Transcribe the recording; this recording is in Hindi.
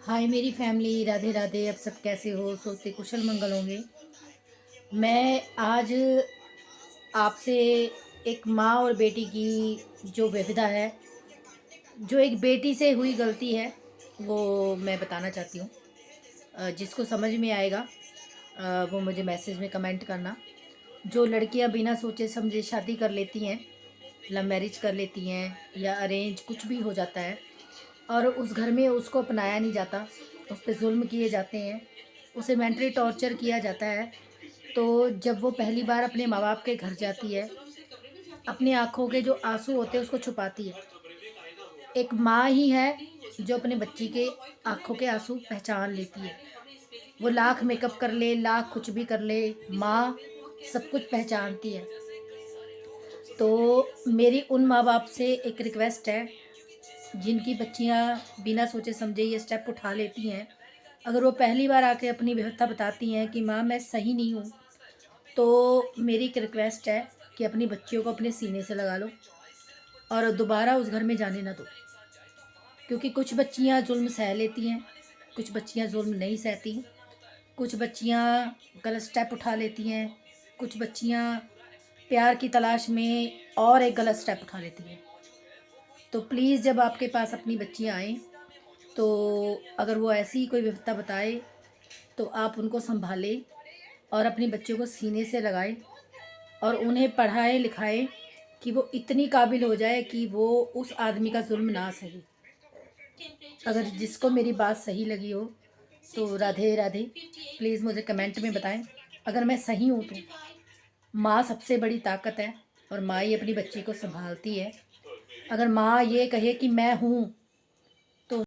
हाय मेरी फैमिली, राधे राधे। अब सब कैसे हो? सोचते कुशल मंगल होंगे। मैं आज आपसे एक माँ और बेटी की जो विविधा है, जो एक बेटी से हुई गलती है, वो मैं बताना चाहती हूँ। जिसको समझ में आएगा वो मुझे मैसेज में कमेंट करना। जो लड़कियाँ बिना सोचे समझे शादी कर लेती हैं, लव मैरिज कर लेती हैं या अरेंज, कुछ भी हो जाता है, और उस घर में उसको अपनाया नहीं जाता, उस पे जुल्म किए जाते हैं, उसे मेंटली टॉर्चर किया जाता है। तो जब वो पहली बार अपने माँ बाप के घर जाती है, अपनी आँखों के जो आँसू होते हैं उसको छुपाती है। एक माँ ही है जो अपने बच्ची के आँखों के आँसू पहचान लेती है। वो लाख मेकअप कर ले, लाख कुछ भी कर ले, माँ सब कुछ पहचानती है। तो मेरी उन माँ बाप से एक रिक्वेस्ट है, जिनकी बच्चियाँ बिना सोचे समझे ये स्टेप उठा लेती हैं। अगर वो पहली बार आके अपनी विफलता बताती हैं कि माँ मैं सही नहीं हूँ, तो मेरी एक रिक्वेस्ट है कि अपनी बच्चियों को अपने सीने से लगा लो और दोबारा उस घर में जाने ना दो। क्योंकि कुछ बच्चियाँ जुल्म सह लेती हैं, कुछ बच्चियाँ जुल्म नहीं सहती, कुछ बच्चियाँ गलत स्टेप उठा लेती हैं, कुछ बच्चियाँ प्यार की तलाश में और एक गलत स्टेप उठा लेती हैं। तो प्लीज़ जब आपके पास अपनी बच्चियाँ आएँ, तो अगर वो ऐसी कोई विपदा बताए, तो आप उनको सँभालें और अपनी बच्चियों को सीने से लगाएँ और उन्हें पढ़ाएँ लिखाएँ कि वो इतनी काबिल हो जाए कि वो उस आदमी का जुल्म ना सहे। अगर जिसको मेरी बात सही लगी हो तो राधे राधे, प्लीज़ मुझे कमेंट में बताएं। अगर मैं सही हूँ तो माँ सबसे बड़ी ताकत है और माँ ही अपनी बच्ची को संभालती है। अगर माँ ये कहे कि मैं हूँ